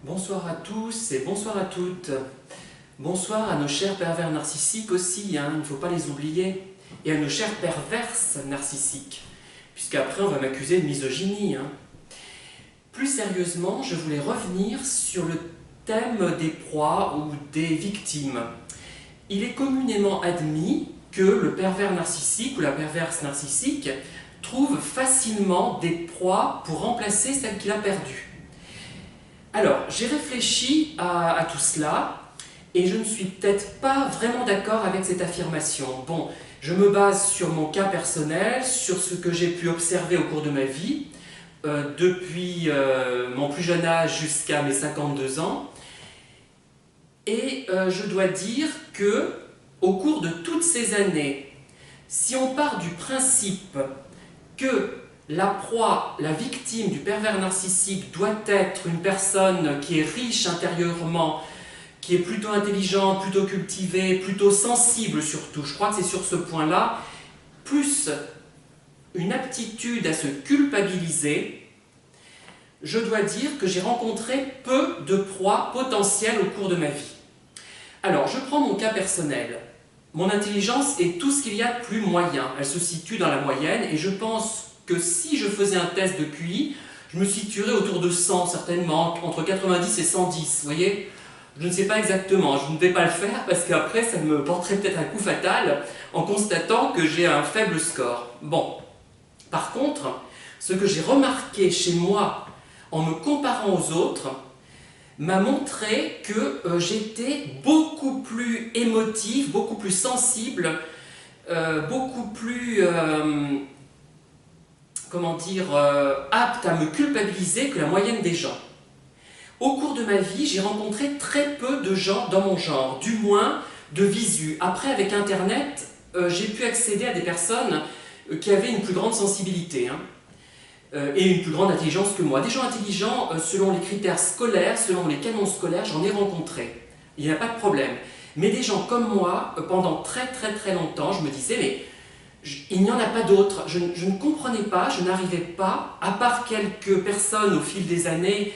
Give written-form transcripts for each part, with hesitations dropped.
Bonsoir à tous et bonsoir à toutes. Bonsoir à nos chers pervers narcissiques aussi, il ne faut pas les oublier. Et à nos chères perverses narcissiques, puisqu'après on va m'accuser de misogynie. Plus sérieusement, je voulais revenir sur le thème des proies ou des victimes. Il est communément admis que le pervers narcissique ou la perverse narcissique trouve facilement des proies pour remplacer celle qu'il a perdue. Alors, j'ai réfléchi à tout cela, et je ne suis peut-être pas vraiment d'accord avec cette affirmation. Bon, je me base sur mon cas personnel, sur ce que j'ai pu observer au cours de ma vie, depuis mon plus jeune âge jusqu'à mes 52 ans, et je dois dire que, au cours de toutes ces années, si on part du principe que la proie, la victime du pervers narcissique doit être une personne qui est riche intérieurement, qui est plutôt intelligente, plutôt cultivée, plutôt sensible surtout, je crois que c'est sur ce point-là, plus une aptitude à se culpabiliser, je dois dire que j'ai rencontré peu de proies potentielles au cours de ma vie. Alors, je prends mon cas personnel. Mon intelligence est tout ce qu'il y a de plus moyen. Elle se situe dans la moyenne et je pense que si je faisais un test de QI, je me situerais autour de 100 certainement, entre 90 et 110, vous voyez? Je ne sais pas exactement, je ne vais pas le faire parce qu'après ça me porterait peut-être un coup fatal en constatant que j'ai un faible score. Bon, par contre, ce que j'ai remarqué chez moi en me comparant aux autres m'a montré que j'étais beaucoup plus émotive, beaucoup plus sensible, beaucoup plus... apte à me culpabiliser que la moyenne des gens. Au cours de ma vie, j'ai rencontré très peu de gens dans mon genre, du moins de visu. Après, avec Internet, j'ai pu accéder à des personnes qui avaient une plus grande sensibilité et une plus grande intelligence que moi. Des gens intelligents, selon les critères scolaires, selon les canons scolaires, j'en ai rencontré. Il n'y a pas de problème. Mais des gens comme moi, pendant très longtemps, je me disais, mais il n'y en a pas d'autres. Je ne comprenais pas, je n'arrivais pas, à part quelques personnes au fil des années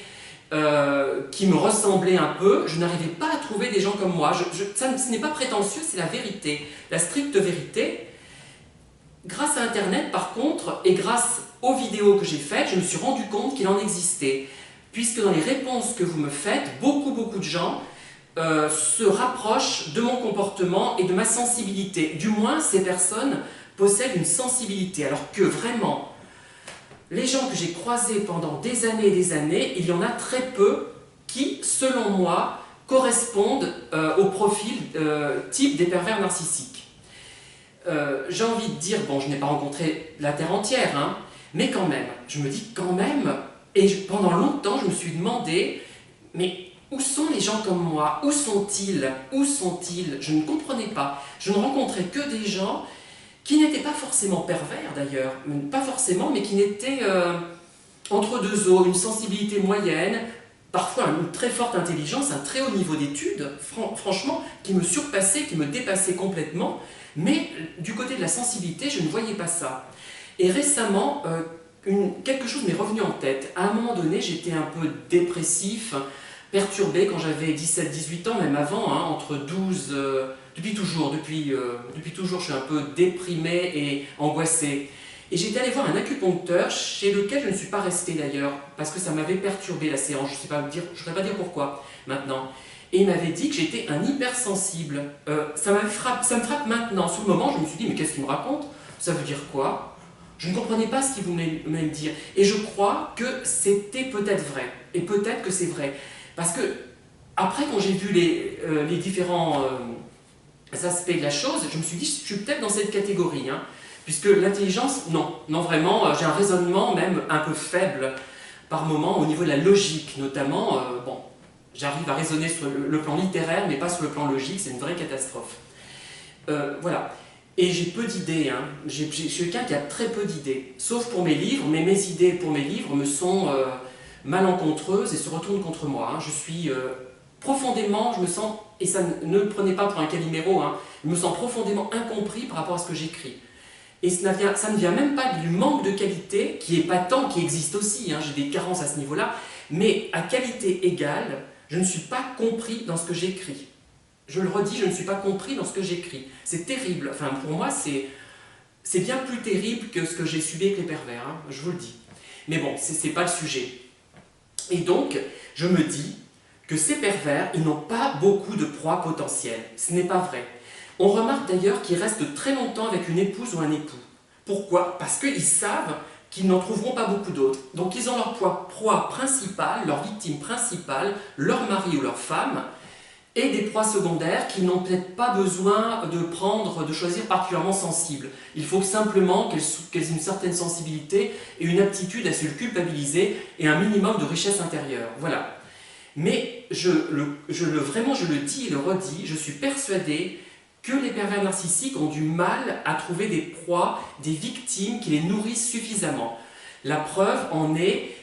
qui me ressemblaient un peu, je n'arrivais pas à trouver des gens comme moi. Ce n'est pas prétentieux, c'est la vérité, la stricte vérité. Grâce à Internet, par contre, et grâce aux vidéos que j'ai faites, je me suis rendu compte qu'il en existait. Puisque dans les réponses que vous me faites, beaucoup de gens se rapprochent de mon comportement et de ma sensibilité. Du moins, ces personnes possèdent une sensibilité, alors que vraiment, les gens que j'ai croisés pendant des années, il y en a très peu qui, selon moi, correspondent au profil type des pervers narcissiques. J'ai envie de dire, bon, je n'ai pas rencontré la terre entière, mais quand même, je me dis quand même, et pendant longtemps, je me suis demandé, mais où sont les gens comme moi? Où sont-ils? Où sont-ils? Je ne comprenais pas. Je ne rencontrais que des gens qui n'étaient pas forcément pervers d'ailleurs, pas forcément, mais qui n'étaient entre deux eaux, une sensibilité moyenne, parfois une très forte intelligence, un très haut niveau d'études, franchement, qui me surpassait, qui me dépassait complètement, mais du côté de la sensibilité, je ne voyais pas ça. Et récemment, quelque chose m'est revenu en tête. À un moment donné, j'étais un peu dépressif, perturbé quand j'avais 17-18 ans, même avant, entre 12... Depuis toujours, je suis un peu déprimé et angoissé. Et j'étais allé voir un acupuncteur, chez lequel je ne suis pas resté d'ailleurs, parce que ça m'avait perturbé la séance, je ne saurais pas dire pourquoi maintenant. Et il m'avait dit que j'étais un hypersensible. Ça me frappe maintenant. Sur le moment, je me suis dit, mais qu'est-ce qu'il me raconte? Ça veut dire quoi? Je ne comprenais pas ce qu'il voulait me dire. Et je crois que c'était peut-être vrai. Et peut-être que c'est vrai. Parce que, après, quand j'ai vu les différents aspects de la chose, je me suis dit, je suis peut-être dans cette catégorie. Puisque l'intelligence, non vraiment, j'ai un raisonnement même un peu faible par moment, au niveau de la logique notamment. Bon, j'arrive à raisonner sur le plan littéraire, mais pas sur le plan logique, c'est une vraie catastrophe. Voilà. Et j'ai peu d'idées, je suis quelqu'un qui a très peu d'idées, sauf pour mes livres, mais mes idées pour mes livres me sont malencontreuses et se retournent contre moi. Je suis profondément, je me sens, et ça ne le prenez pas pour un caliméro, je me sens profondément incompris par rapport à ce que j'écris. Et ça ne vient même pas du manque de qualité, qui est patent, qui existe aussi, j'ai des carences à ce niveau-là, Mais à qualité égale, je ne suis pas compris dans ce que j'écris. Je le redis, je ne suis pas compris dans ce que j'écris. C'est terrible. Enfin, pour moi, c'est bien plus terrible que ce que j'ai subi avec les pervers, hein, je vous le dis. Mais bon, c'est pas le sujet. Et donc, je me dis que ces pervers, ils n'ont pas beaucoup de proies potentielles. Ce n'est pas vrai. On remarque d'ailleurs qu'ils restent très longtemps avec une épouse ou un époux. Pourquoi? Parce qu'ils savent qu'ils n'en trouveront pas beaucoup d'autres. Donc ils ont leur proie principale, leur victime principale, leur mari ou leur femme, et des proies secondaires qui n'ont peut-être pas besoin de choisir particulièrement sensibles. Il faut simplement qu'elles aient une certaine sensibilité et une aptitude à se culpabiliser et un minimum de richesse intérieure. Voilà. Mais vraiment, je le dis et le redis, je suis persuadé que les pervers narcissiques ont du mal à trouver des proies, des victimes qui les nourrissent suffisamment. La preuve en est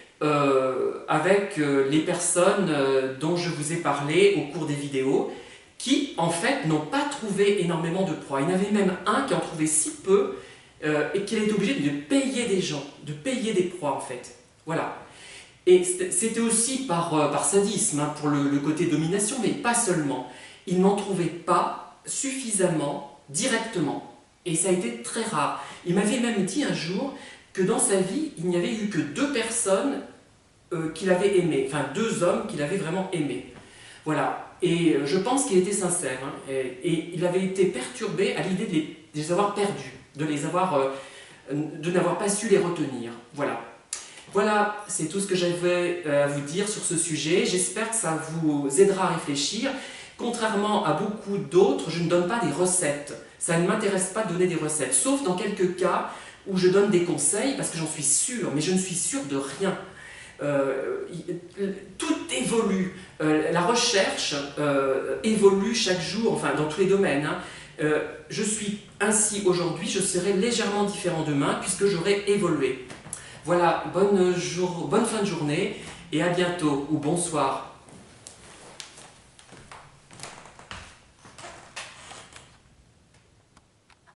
avec les personnes dont je vous ai parlé au cours des vidéos, qui en fait n'ont pas trouvé énormément de proies. Il y en avait même un qui en trouvait si peu et qu'il était obligé de payer des gens, de payer des proies en fait. Voilà. Et c'était aussi par sadisme, hein, pour le côté domination, mais pas seulement. Il n'en trouvait pas suffisamment directement. Et ça a été très rare. Il m'avait même dit un jour que dans sa vie, il n'y avait eu que 2 personnes qu'il avait aimées, enfin 2 hommes qu'il avait vraiment aimés. Voilà. Et je pense qu'il était sincère. Hein, et il avait été perturbé à l'idée de les avoir perdus, de n'avoir pas su les retenir. Voilà. Voilà, c'est tout ce que j'avais à vous dire sur ce sujet. J'espère que ça vous aidera à réfléchir. Contrairement à beaucoup d'autres, je ne donne pas des recettes. Ça ne m'intéresse pas de donner des recettes, sauf dans quelques cas où je donne des conseils, parce que j'en suis sûr, mais je ne suis sûr de rien. Tout évolue. La recherche évolue chaque jour, enfin dans tous les domaines. Hein. Je suis ainsi aujourd'hui, je serai légèrement différent demain, puisque j'aurai évolué. Voilà, bonne fin de journée, et à bientôt, ou bonsoir.